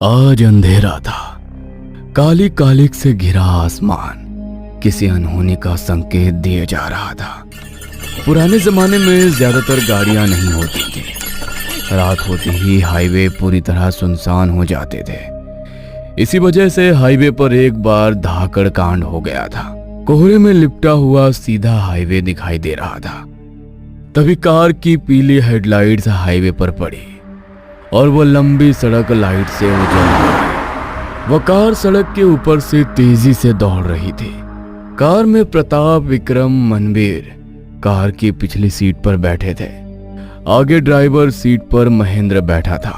आज अंधेरा था। काली कालिक से घिरा आसमान किसी अनहोनी का संकेत दिए जा रहा था। पुराने जमाने में ज्यादातर गाड़ियां नहीं होती थी। रात होते ही हाईवे पूरी तरह सुनसान हो जाते थे। इसी वजह से हाईवे पर एक बार धाकड़ कांड हो गया था। कोहरे में लिपटा हुआ सीधा हाईवे दिखाई दे रहा था। तभी कार की पीली हेडलाइट्स हाईवे पर पड़ी और वो लंबी सड़क लाइट से उजल गई। वो कार सड़क के ऊपर से तेजी से दौड़ रही थी। कार में प्रताप, विक्रम, मनवीर कार की पिछली सीट पर बैठे थे। आगे ड्राइवर सीट पर महेंद्र बैठा था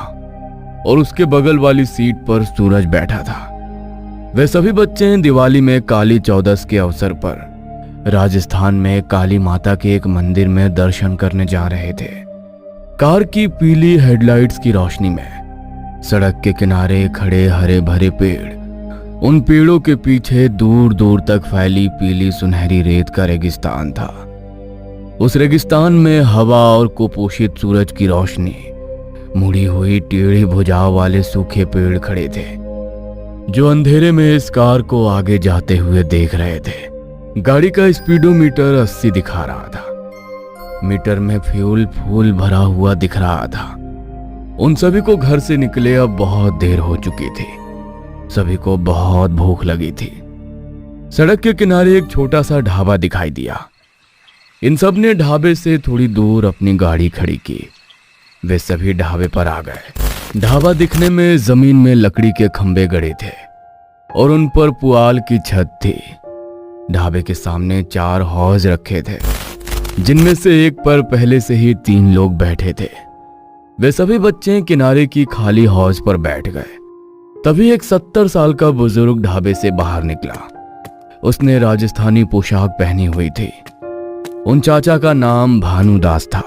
और उसके बगल वाली सीट पर सूरज बैठा था। वे सभी बच्चे दिवाली में काली चौदस के अवसर पर राजस्थान में काली माता के एक मंदिर में दर्शन करने जा रहे थे। कार की पीली हेडलाइट्स की रोशनी में सड़क के किनारे खड़े हरे भरे पेड़, उन पेड़ों के पीछे दूर दूर तक फैली पीली सुनहरी रेत का रेगिस्तान था। उस रेगिस्तान में हवा और कुपोषित सूरज की रोशनी, मुड़ी हुई टेढ़ी भुजाओं वाले सूखे पेड़ खड़े थे जो अंधेरे में इस कार को आगे जाते हुए देख रहे थे। गाड़ी का स्पीडोमीटर 80 दिखा रहा था। मीटर में फ्यूल फूल भरा हुआ दिख रहा था। उन सभी को घर से निकले अब बहुत देर हो चुकी थी। सभी को बहुत भूख लगी थी। सड़क के किनारे एक छोटा सा ढाबा दिखाई दिया। इन सब ने ढाबे से थोड़ी दूर अपनी गाड़ी खड़ी की। वे सभी ढाबे पर आ गए। ढाबा दिखने में जमीन में लकड़ी के खंभे गड़े थे और उन पर पुआल की छत थी। ढाबे के सामने 4 हौज रखे थे जिनमें से एक पर पहले से ही 3 लोग बैठे थे। वे सभी बच्चे किनारे की खाली हौज पर बैठ गए। तभी एक 70 साल का बुजुर्ग ढाबे से बाहर निकला। उसने राजस्थानी पोशाक पहनी हुई थी। उन चाचा का नाम भानुदास था।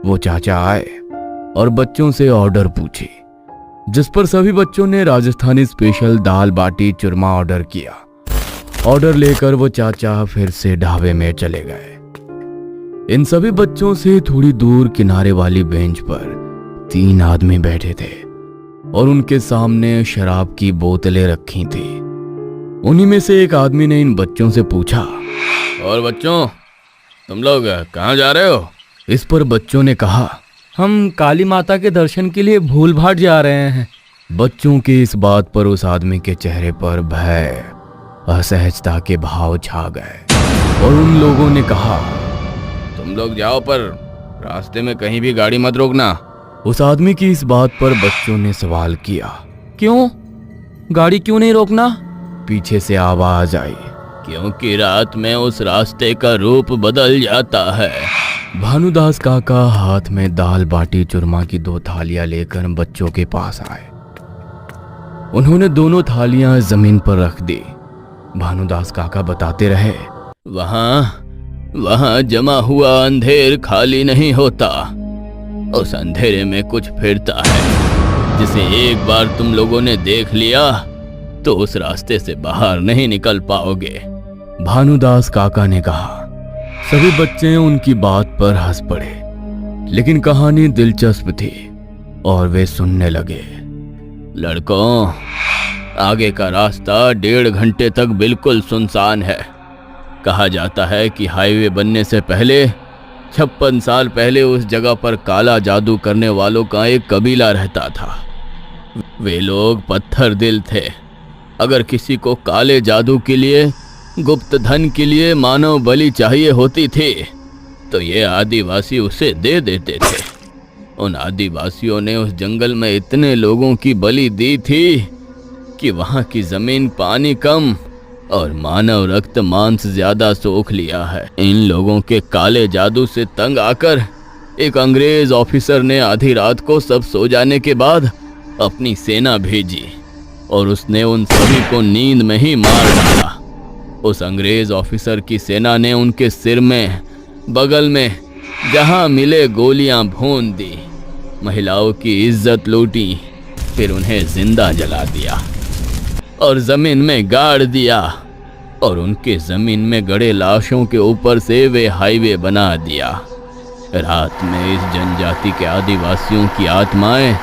वो चाचा आए और बच्चों से ऑर्डर पूछी, जिस पर सभी बच्चों ने राजस्थानी स्पेशल दाल बाटी चूरमा ऑर्डर किया। ऑर्डर लेकर वो चाचा फिर से ढाबे में चले गए। इन सभी बच्चों से थोड़ी दूर किनारे वाली बेंच पर 3 आदमी बैठे थे और उनके सामने शराब की बोतलें रखी थी। उन्हीं में से एक आदमी ने इन बच्चों से पूछा, और बच्चों, तुम लोग कहाँ जा रहे हो? इस पर बच्चों ने कहा, हम काली माता के दर्शन के लिए भूलभाट जा रहे हैं। बच्चों की इस बात पर उस आदमी के चेहरे पर भय, असहजता के भाव छा गए और उन लोगों ने कहा, तुम लोग जाओ, पर रास्ते में कहीं भी गाड़ी मत रोकना। उस आदमी की इस बात पर बच्चों ने सवाल किया, क्यों? गाड़ी क्यों नहीं रोकना? पीछे से आवाज आई, क्योंकि रात में उस रास्ते का रूप बदल जाता है। भानुदास काका हाथ में दाल बाटी चूरमा की 2 थालियां लेकर बच्चों के पास आए। उन्होंने दोनों थालियां जमीन पर रख दी। भानुदास काका बताते रहे, वहां जमा हुआ अंधेर खाली नहीं होता। उस अंधेरे में कुछ फिरता है, जिसे एक बार तुम लोगों ने देख लिया तो उस रास्ते से बाहर नहीं निकल पाओगे। भानुदास काका ने कहा। सभी बच्चे उनकी बात पर हंस पड़े, लेकिन कहानी दिलचस्प थी और वे सुनने लगे। लड़कों, आगे का रास्ता 1.5 घंटे तक बिल्कुल सुनसान है। कहा जाता है कि हाईवे बनने से पहले 56 साल पहले उस जगह पर काला जादू करने वालों का एक कबीला रहता था। वे लोग पत्थर दिल थे। अगर किसी को काले जादू के लिए, गुप्त धन के लिए मानव बलि चाहिए होती थी तो ये आदिवासी उसे दे देते थे। उन आदिवासियों ने उस जंगल में इतने लोगों की बलि दी थी कि वहां की जमीन पानी कम और मानव रक्त मांस ज्यादा सोख लिया है। इन लोगों के काले जादू से तंग आकर एक अंग्रेज ऑफिसर ने आधी रात को सब सो जाने के बाद अपनी सेना भेजी और उसने उन सभी को नींद में ही मार डाला। उस अंग्रेज ऑफिसर की सेना ने उनके सिर में, बगल में जहां मिले गोलियां भून दी, महिलाओं की इज्जत लूटी, फिर उन्हें जिंदा जला दिया और जमीन में गाड़ दिया और उनके जमीन में गड़े लाशों के ऊपर से वे हाईवे बना दिया। रात में इस जनजाति के आदिवासियों की आत्माएं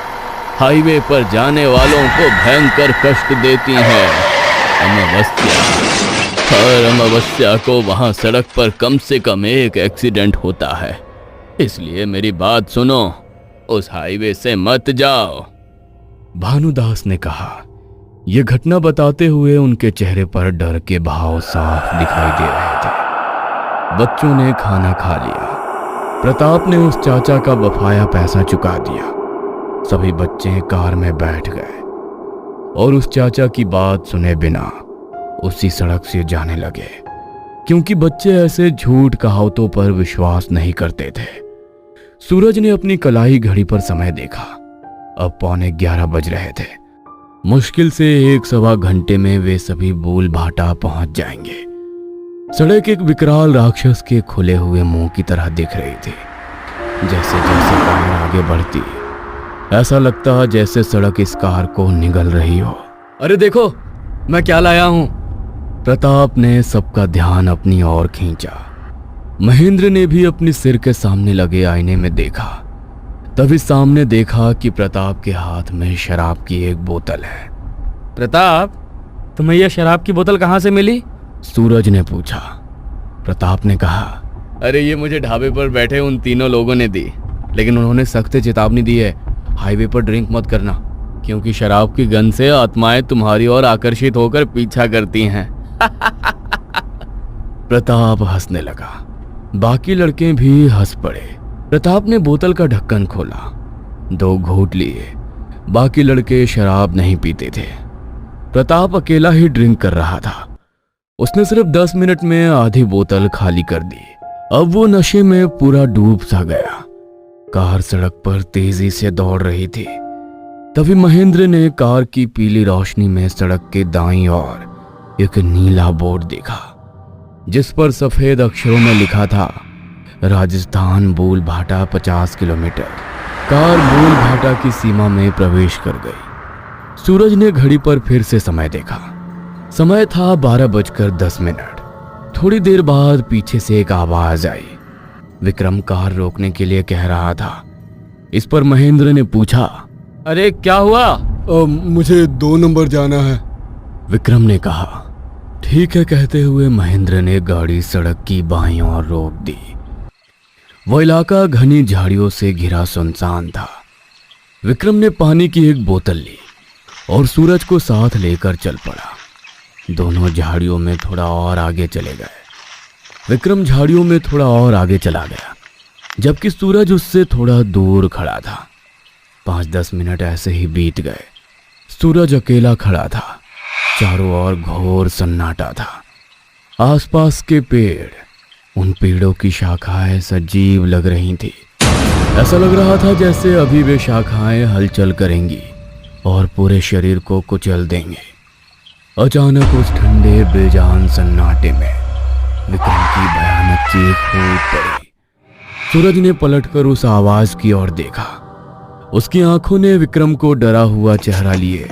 हाईवे पर जाने वालों को भयंकर कष्ट देती हैं। हर अमावस्या को वहां सड़क पर कम से कम एक एक्सीडेंट होता है। इसलिए मेरी बात सुनो, उस हाईवे से मत जाओ। भानुदास ने कहा। यह घटना बताते हुए उनके चेहरे पर डर के भाव साफ दिखाई दे रहे थे। बच्चों ने खाना खा लिया। प्रताप ने उस चाचा का बफाया पैसा चुका दिया। सभी बच्चे कार में बैठ गए और उस चाचा की बात सुने बिना उसी सड़क से जाने लगे, क्योंकि बच्चे ऐसे झूठ कहावतों पर विश्वास नहीं करते थे। सूरज ने अपनी कलाई घड़ी पर समय देखा। अब 11:15 बज रहे थे। मुश्किल से 1-1.25 घंटे में वे सभी बूल भाटा पहुंच जाएंगे। सड़क एक विकराल राक्षस के खुले हुए मुंह की तरह दिख रही थी। जैसे जैसे कार आगे बढ़ती, ऐसा लगता जैसे सड़क इस कार को निगल रही हो। अरे देखो, मैं क्या लाया हूं। प्रताप ने सबका ध्यान अपनी ओर खींचा। महेंद्र ने भी अपनी सिर के सामने लगे आईने में देखा। तभी सामने देखा कि प्रताप के हाथ में शराब की एक बोतल है। प्रताप, तुम्हें यह शराब की बोतल कहां से मिली? सूरज ने पूछा। प्रताप ने कहा, अरे ये मुझे ढाबे पर बैठे उन तीनों लोगों ने दी, लेकिन उन्होंने सख्त चेतावनी दी है, हाईवे पर ड्रिंक मत करना, क्योंकि शराब की गंध से आत्माएं तुम्हारी ओर आकर्षित होकर पीछा करती हैं। प्रताप हंसने लगा। बाकी लड़के भी हंस पड़े। प्रताप ने बोतल का ढक्कन खोला, 2 घूंट लिए। बाकी लड़के शराब नहीं पीते थे। प्रताप अकेला ही ड्रिंक कर रहा था। उसने सिर्फ 10 मिनट में आधी बोतल खाली कर दी। अब वो नशे में पूरा डूब सा गया। कार सड़क पर तेजी से दौड़ रही थी। तभी महेंद्र ने कार की पीली रोशनी में सड़क के दाईं ओर एक नीला बोर्ड देखा, जिस पर सफेद अक्षरों में लिखा था, राजस्थान बूल भाटा 50 किलोमीटर। कार बूल भाटा की सीमा में प्रवेश कर गई। सूरज ने घड़ी पर फिर से समय देखा। समय था 12:10। थोड़ी देर बाद पीछे से एक आवाज आई। विक्रम कार रोकने के लिए कह रहा था। इस पर महेंद्र ने पूछा, अरे क्या हुआ? मुझे 2 नंबर जाना है। विक्रम ने कहा। ठीक है कहते हुए महेंद्र ने गाड़ी सड़क की बाईं ओर रोक दी। वह इलाका घनी झाड़ियों से घिरा सुनसान था। विक्रम ने पानी की एक बोतल ली और सूरज को साथ लेकर चल पड़ा। दोनों झाड़ियों में थोड़ा और आगे चले गए। विक्रम झाड़ियों में थोड़ा और आगे चला गया, जबकि सूरज उससे थोड़ा दूर खड़ा था। 5-10 मिनट ऐसे ही बीत गए। सूरज अकेला खड़ा था। चारों ओर घोर सन्नाटा था। आसपास के पेड़, उन पेड़ों की शाखाएं सजीव लग रही थी। ऐसा लग रहा था जैसे अभी वे शाखाएं हलचल करेंगी और पूरे शरीर को कुचल देंगे। अचानक उस ठंडे बेजान सन्नाटे में विक्रम की भयानक चीख फूट पड़ी। सूरज ने पलटकर उस आवाज की ओर देखा। उसकी आंखों ने विक्रम को डरा हुआ चेहरा लिए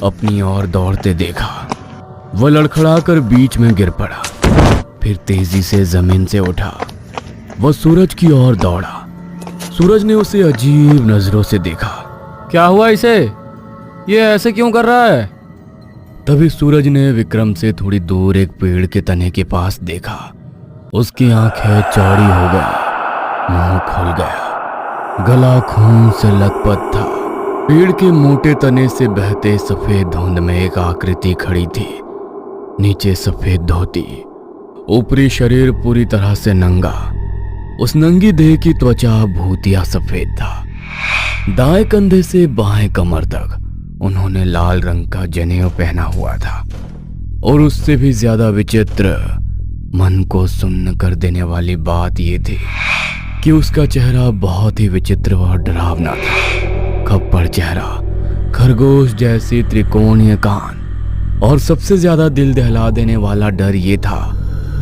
अपनी ओर दौड़ते देखा। वह लड़खड़ाकर बीच में गिर पड़ा, फिर तेजी से जमीन से उठा। वह सूरज की ओर दौड़ा। सूरज ने उसे अजीब नजरों से देखा। क्या हुआ इसे? ये ऐसे क्यों कर रहा है? तभी सूरज ने विक्रम से थोड़ी दूर एक पेड़ के तने के पास देखा। उसकी आंखें चौड़ी हो गई, मुंह खुल गया, गला खून से लथपथ था। पेड़ के मोटे तने से बहते सफेद धुंध में एक आकृति खड़ी थी। नीचे सफेद धोती, ऊपरी शरीर पूरी तरह से नंगा। उस नंगी देह की त्वचा भूतिया सफेद था। दाएं कंधे से बाएं कमर तक उन्होंने लाल रंग का जनेऊ पहना हुआ था। और उससे भी ज्यादा विचित्र, मन को सुन्न कर देने वाली बात यह थी कि उसका चेहरा बहुत ही विचित्र और डरावना था। खप्पड़ चेहरा, खरगोश जैसी त्रिकोणीय कान, और सबसे ज्यादा दिल दहला देने वाला डर ये था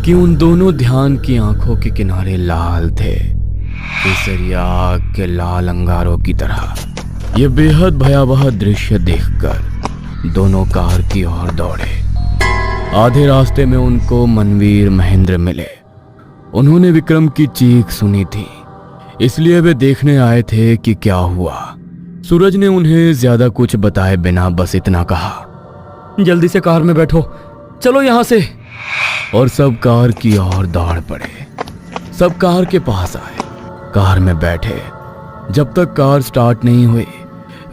कि उन दोनों ध्यान की आंखों के किनारे लाल थे, केसरिया आग के लाल अंगारों की तरह। ये बेहद भयावह दृश्य देखकर दोनों कार की ओर दौड़े। आधे रास्ते में उनको मनवीर महेंद्र मिले। उन्होंने विक्रम की चीख सुनी थी, इसलिए वे देखने आए थे कि क्या हुआ। सूरज ने उन्हें ज्यादा कुछ बताए बिना बस इतना कहा, जल्दी से कार में बैठो, चलो यहां से। और सब कार की ओर दौड़ पड़े। सब कार के पास आए, कार में बैठे। जब तक कार स्टार्ट नहीं हुई,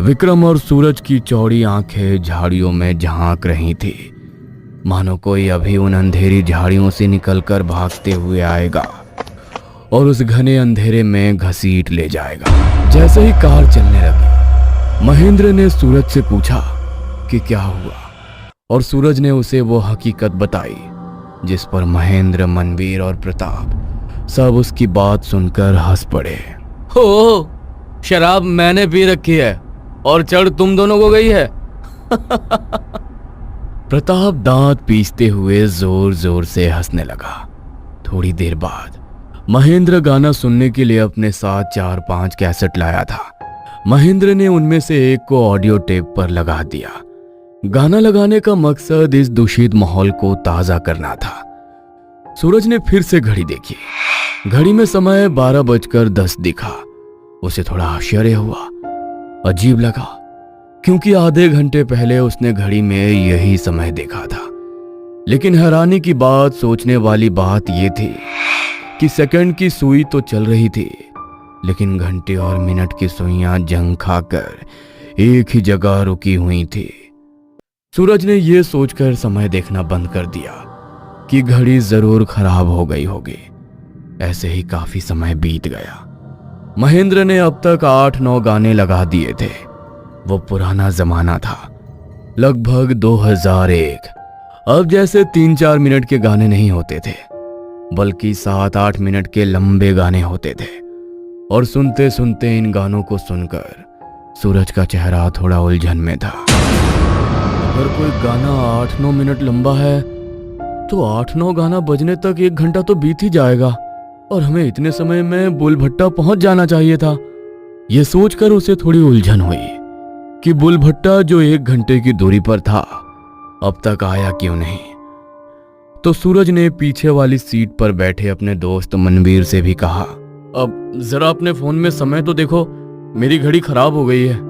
विक्रम और सूरज की चौड़ी आंखें झाड़ियों में झांक रही थी, मानो कोई अभी उन अंधेरी झाड़ियों से निकलकर भागते हुए आएगा और उस घने अंधेरे में घसीट ले जाएगा। जैसे ही कार चलने लगी, महेंद्र ने सूरज से पूछा कि क्या हुआ, और सूरज ने उसे वो हकीकत बताई जिस पर महेंद्र, मनवीर और प्रताप सब उसकी बात सुनकर हंस पड़े। हो, शराब मैंने पी रखी है और चढ़ तुम दोनों को गई है। प्रताप दांत पीसते हुए जोर जोर से हंसने लगा। थोड़ी देर बाद महेंद्र गाना सुनने के लिए अपने साथ 4-5 कैसेट लाया था। महेंद्र ने उनमें से एक को ऑडियो टेप पर लगा दिया। गाना लगाने का मकसद इस दूषित माहौल को ताजा करना था। सूरज ने फिर से घड़ी देखी। घड़ी में समय 12:10 दिखा। उसे थोड़ा आश्चर्य हुआ, अजीब लगा, क्योंकि आधे घंटे पहले उसने घड़ी में यही समय देखा था। लेकिन हैरानी की बात, सोचने वाली बात यह थी कि सेकंड की सुई तो चल रही थी, लेकिन घंटे और मिनट की सुइयां जंग खाकर एक ही जगह रुकी हुई थी। सूरज ने यह सोचकर समय देखना बंद कर दिया कि घड़ी जरूर खराब हो गई होगी। ऐसे ही काफी समय बीत गया। महेंद्र ने अब तक 8-9 गाने लगा दिए थे। वो पुराना जमाना था, लगभग 2001। अब जैसे 3-4 मिनट के गाने नहीं होते थे, बल्कि 7-8 मिनट के लंबे गाने होते थे। और सुनते सुनते इन गानों को सुनकर सूरज का चेहरा थोड़ा उलझन में था। अगर कोई गाना 8-9 मिनट लंबा है तो 8-9 गाना बजने तक 1 घंटा तो बीत ही जाएगा, और हमें इतने समय में बुलभट्टा पहुंच जाना चाहिए था। यह सोचकर उसे थोड़ी उलझन हुई कि बुलभट्टा जो 1 घंटे की दूरी पर था, अब तक आया क्यों नहीं। तो सूरज ने पीछे वाली सीट पर बैठे अपने दोस्त मनवीर से भी कहा, अब जरा अपने फोन में समय तो देखो, मेरी घड़ी खराब हो गई है।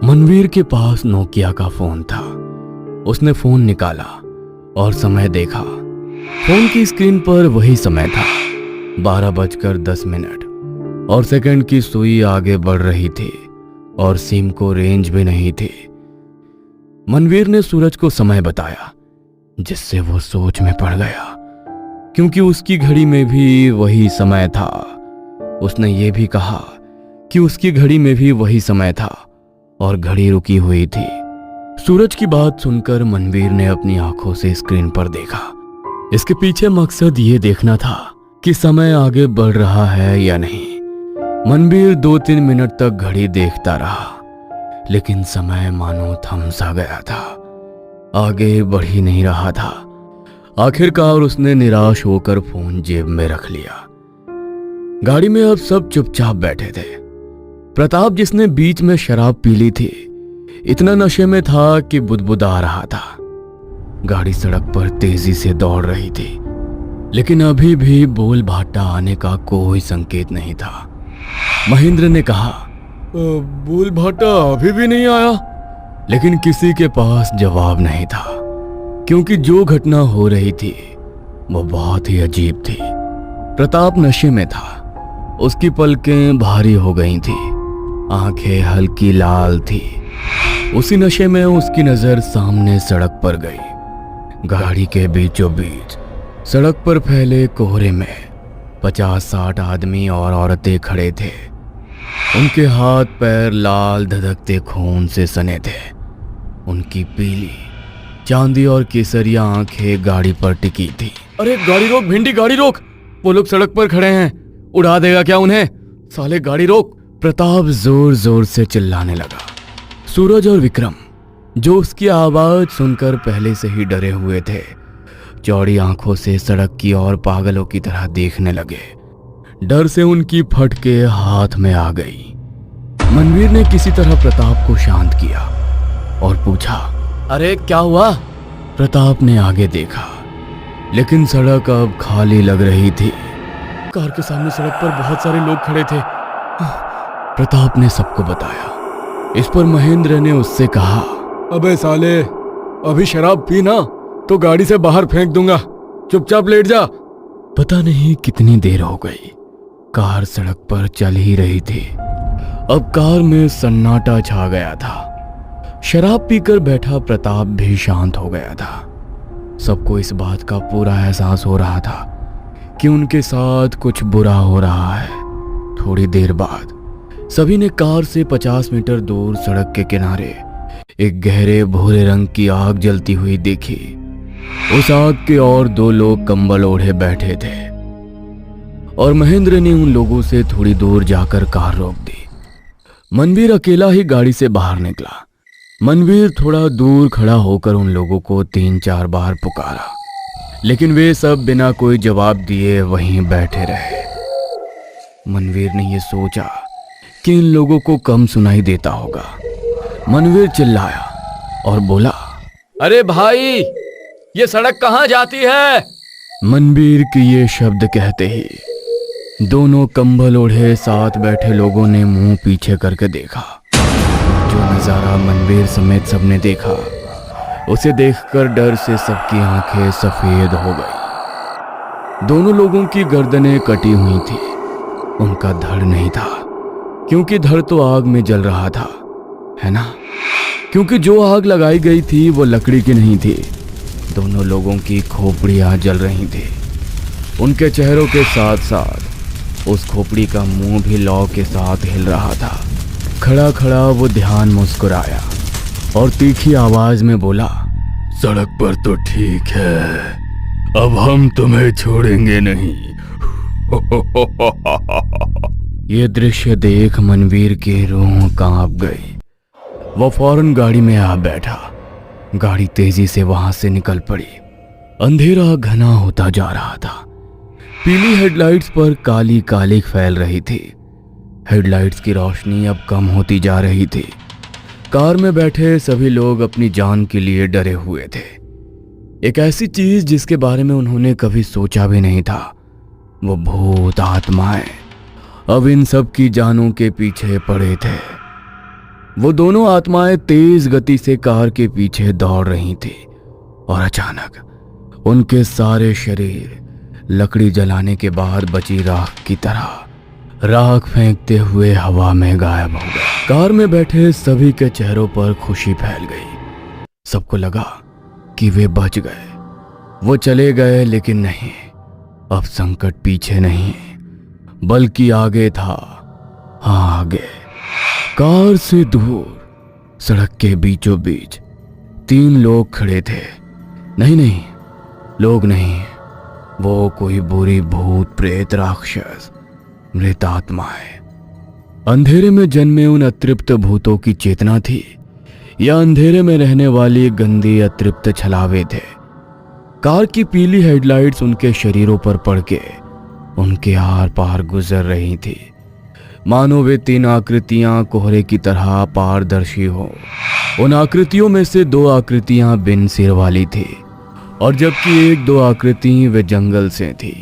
मनवीर के पास नोकिया का फोन था। उसने फोन निकाला और समय देखा। फोन की स्क्रीन पर वही समय था, 12:10 और सेकंड की सुई आगे बढ़ रही थी और सिम को रेंज भी नहीं थी। मनवीर ने सूरज को समय बताया, जिससे वो सोच में पड़ गया, क्योंकि उसकी घड़ी में भी वही समय था। उसने ये भी कहा कि उसकी घड़ी में भी वही समय था और घड़ी रुकी हुई थी। सूरज की बात सुनकर मनवीर ने अपनी आंखों से स्क्रीन पर देखा। इसके पीछे मकसद ये देखना था कि समय आगे बढ़ रहा है या नहीं। मनवीर 2-3 मिनट तक घड़ी देखता रहा, लेकिन समय मानो थम सा गया था, आगे बढ़ ही नहीं रहा था। आखिरकार उसने निराश होकर फोन जेब में रख लिया। गाड़ी में अब सब चुपचाप बैठे थे। प्रताप, जिसने बीच में शराब पी ली थी, इतना नशे में था कि बुदबुदा रहा था। गाड़ी सड़क पर तेजी से दौड़ रही थी, लेकिन अभी भी बुलभट्टा आने का कोई संकेत नहीं था। महेंद्र ने कहा, बुलभट्टा अभी भी नहीं आया। लेकिन किसी के पास जवाब नहीं था, क्योंकि जो घटना हो रही थी वो बहुत ही अजीब थी। प्रताप नशे में था। उसकी पलकें भारी हो गई थी, आंखें हल्की लाल थी। उसी नशे में उसकी नजर सामने सड़क पर गई। गाड़ी के बीचों बीच सड़क पर फैले कोहरे में 50-60 आदमी और औरतें खड़े थे। उनके हाथ पैर लाल धधकते खून से सने थे। उनकी पीली, चांदी और केसरिया आंखें गाड़ी पर टिकी थी। अरे गाड़ी रोक भिंडी, गाड़ी रोक, वो लोग सड़क पर खड़े हैं, उड़ा देगा क्या उन्हें, साले गाड़ी रोक। प्रताप जोर जोर से चिल्लाने लगा। सूरज और विक्रम, जो उसकी आवाज सुनकर पहले से ही डरे हुए थे, चौड़ी आंखों से सड़क की ओर पागलों की तरह देखने लगे। डर से उनकी फटके हाथ में आ गई। मनवीर ने किसी तरह प्रताप को शांत किया और पूछा, अरे क्या हुआ? प्रताप ने आगे देखा, लेकिन सड़क अब खाली लग रही थी। कार के सामने सड़क पर बहुत सारे लोग खड़े थे। प्रताप ने सबको बताया। इस पर महेंद्र ने उससे कहा, अबे साले, अभी शराब पी ना तो गाड़ी से बाहर फेंक दूंगा, चुपचाप लेट जा। पता नहीं कितनी देर हो गई, कार सड़क पर चल ही रही थी। अब कार में सन्नाटा छा गया था। शराब पीकर बैठा प्रताप भी शांत हो गया था। सबको इस बात का पूरा एहसास हो रहा था कि उनके साथ कुछ बुरा हो रहा है। थोड़ी देर बाद सभी ने कार से 50 मीटर दूर सड़क के किनारे एक गहरे भूरे रंग की आग जलती हुई देखी। उस आग के और 2 लोग कंबल ओढ़े बैठे थे और महेंद्र ने उन लोगों से थोड़ी दूर जाकर कार रोक दी। मनवीर अकेला ही गाड़ी से बाहर निकला। मनवीर थोड़ा दूर खड़ा होकर उन लोगों को 3-4 बार पुकारा, लेकिन वे सब बिना कोई जवाब दिए वहीं बैठे रहे। मनवीर ने यह सोचा कि इन लोगों को कम सुनाई देता होगा। मनवीर चिल्लाया और बोला, अरे भाई, ये सड़क कहाँ जाती है? मनवीर के ये शब्द कहते ही दोनों कंबल ओढ़े साथ बैठे लोगों ने मुंह पीछे करके देखा। जो नजारा मनवीर समेत सबने देखा, उसे देखकर डर से सबकी आंखें सफेद हो गई। दोनों लोगों की गर्दनें कटी हुई थी। उनका धड़ नहीं था, क्योंकि धड़ तो आग में जल रहा था, है ना? क्योंकि जो आग लगाई गई थी वो लकड़ी की नहीं थी। दोनों लोगों की खोपड़ियां जल रही थी। उनके चेहरों के साथ साथ उस खोपड़ी का मुंह भी लौ के साथ हिल रहा था। खड़ा खड़ा वो ध्यान मुस्कुराया और तीखी आवाज में बोला, सड़क पर तो ठीक है, अब हम तुम्हें छोड़ेंगे नहीं। ये दृश्य देख मनवीर की रूह कांप गई। वो फौरन गाड़ी में आ बैठा। गाड़ी तेजी से वहां से निकल पड़ी। अंधेरा घना होता जा रहा था। पीली हेडलाइट्स पर काली कालिक फैल रही थी। हेडलाइट्स की रोशनी अब कम होती जा रही थी। कार में बैठे सभी लोग अपनी जान के लिए डरे हुए थे। एक ऐसी चीज जिसके बारे में उन्होंने कभी सोचा भी नहीं था, वो भूत आत्माएं अब इन सब की जानों के पीछे पड़े थे। वो दोनों आत्माएं तेज गति से कार के पीछे दौड़ रही थी और अचानक उनके सारे शरीर लकड़ी जलाने के बाद बची राख की तरह राख फेंकते हुए हवा में गायब हो गए। कार में बैठे सभी के चेहरों पर खुशी फैल गई। सबको लगा कि वे बच गए। वो चले गए, लेकिन नहीं, अब संकट पीछे नहीं बल्कि आगे था। हाँ, आगे। कार से दूर सड़क के बीचों बीच 3 लोग खड़े थे। नहीं, लोग नहीं, वो कोई बुरी भूत प्रेत राक्षस मृत आत्माएं। अंधेरे में जन्मे उन अतृप्त भूतों की चेतना थी या अंधेरे में रहने वाली गंदी अतृप्त छलावे थे। कार की पीली हेडलाइट्स उनके शरीरों पर पड़ के उनके आर पार गुजर रही थी, मानो वे 3 आकृतियां कोहरे की तरह पारदर्शी हो। उन आकृतियों में से 2 आकृतियां बिन सिर वाली थी और जबकि 1-2 आकृति वे जंगल से थी।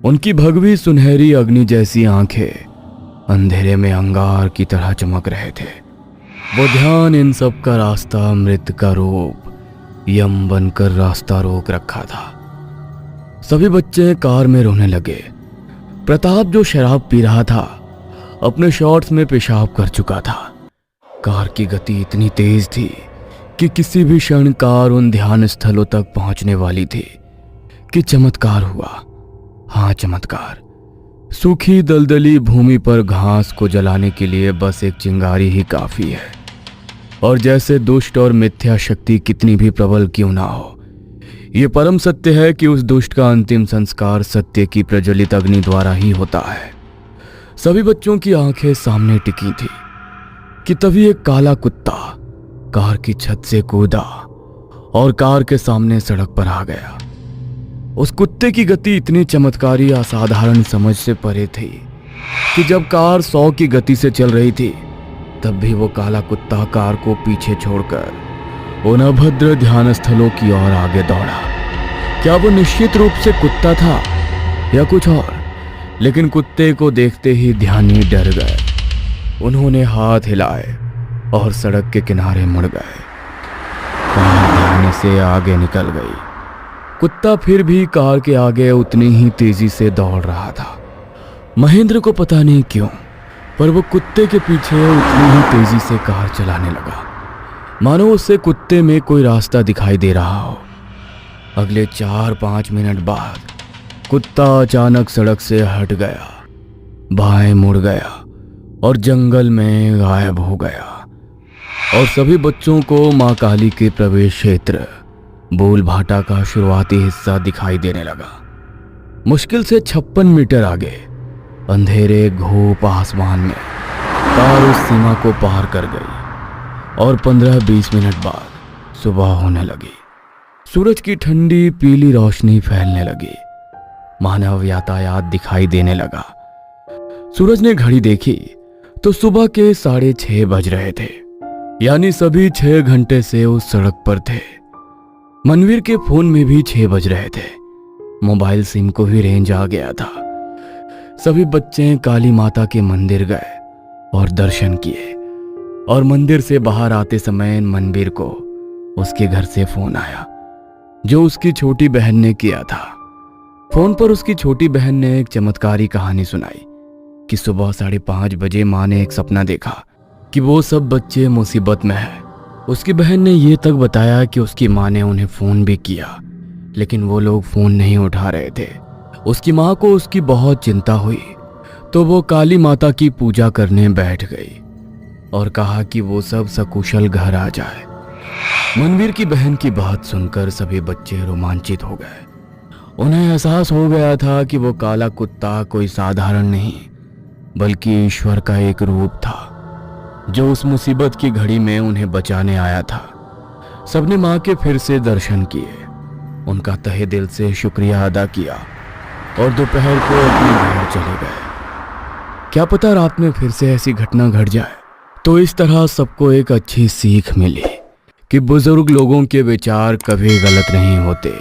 उनकी भगवी सुनहरी अग्नि जैसी आंखें अंधेरे में अंगार की तरह चमक रहे थे। वो ध्यान इन सब का रास्ता मृत का रूप यम बनकर रास्ता रोक रखा था। सभी बच्चे कार में रोने लगे। प्रताप, जो शराब पी रहा था, अपने शॉर्ट्स में पेशाब कर चुका था। कार की गति इतनी तेज थी कि किसी भी क्षण कार उन ध्यान स्थलों तक पहुंचने वाली थी कि चमत्कार हुआ। हाँ, चमत्कार। सूखी दलदली भूमि पर घास को जलाने के लिए बस एक चिंगारी ही काफी है। और जैसे दुष्ट और मिथ्या शक्ति कितनी भी प्रबल क्यों ना हो, ये परम सत्य है कि उस दुष्ट का अंतिम संस्कार सत्य की प्रज्वलित अग्नि द्वारा ही होता है। सभी बच्चों की आंखें सामने टिकी थी कि तभी एक काला कुत्ता कार की छत से कूदा और कार के सामने सड़क पर आ गया। उस कुत्ते की गति इतनी चमत्कारी असाधारण समझ से परे थी कि जब कार 100 की गति से चल रही थी, तब भी वो काला कुत्ता कार को पीछे छोड़कर उन अभद्र ध्यान स्थलों की ओर आगे दौड़ा। क्या वो निश्चित रूप से कुत्ता था या कुछ और? लेकिन कुत्ते को देखते ही ध्यानी डर गए। उन्होंने हाथ हिलाए और सड़क के किनारे मुड़ गए। कार भागने से आगे निकल गई। कुत्ता फिर भी कार के आगे उतनी ही तेजी से दौड़ रहा था। महेंद्र को पता नहीं क्यों, पर वो कुत्ते के पीछे उतनी ही तेजी से कार चलाने लगा, मानो उससे कुत्ते में कोई रास्ता दिखाई दे रहा हो। अगले 4-5 मिनट बाद कुत्ता अचानक सड़क से हट गया, बाएं मुड़ गया और जंगल में गायब हो गया। और सभी बच्चों को मां काली के प्रवेश क्षेत्र बोल भाटा का शुरुआती हिस्सा दिखाई देने लगा। मुश्किल से 56 मीटर आगे अंधेरे घोप आसमान में कार उस सीमा को पार कर गई और 15-20 मिनट बाद सुबह होने लगी। सूरज की ठंडी पीली रोशनी फैलने लगी। मानव यातायात दिखाई देने लगा। सूरज ने घड़ी देखी तो सुबह के 6:30 बज रहे थे, यानी सभी 6 घंटे से उस सड़क पर थे। मनवीर के फोन में भी 6 बज रहे थे। मोबाइल सिम को भी रेंज आ गया था। सभी बच्चे काली माता के मंदिर गए और दर्शन किए। और मंदिर से बाहर आते समय मनवीर को उसके घर से फोन आया, जो उसकी छोटी बहन ने किया था। फोन पर उसकी छोटी बहन ने एक चमत्कारी कहानी सुनाई कि सुबह 5:30 बजे माँ ने एक सपना देखा कि वो सब बच्चे मुसीबत में हैं। उसकी बहन ने ये तक बताया कि उसकी माँ ने उन्हें फोन भी किया, लेकिन वो लोग फोन नहीं उठा रहे थे। उसकी माँ को उसकी बहुत चिंता हुई, तो वो काली माता की पूजा करने बैठ गई और कहा कि वो सब सकुशल घर आ जाए। मनवीर की बहन की बात सुनकर सभी बच्चे रोमांचित हो गए। उन्हें एहसास हो गया था कि वो काला कुत्ता कोई साधारण नहीं, बल्कि ईश्वर का एक रूप था, जो उस मुसीबत की घड़ी में उन्हें बचाने आया था। सबने माँ के फिर से दर्शन किए, उनका तहे दिल से शुक्रिया अदा किया और दोपहर को अपने घर चले गए। क्या पता रात में फिर से ऐसी घटना घट जाए। तो इस तरह सबको एक अच्छी सीख मिली कि बुजुर्ग लोगों के विचार कभी गलत नहीं होते।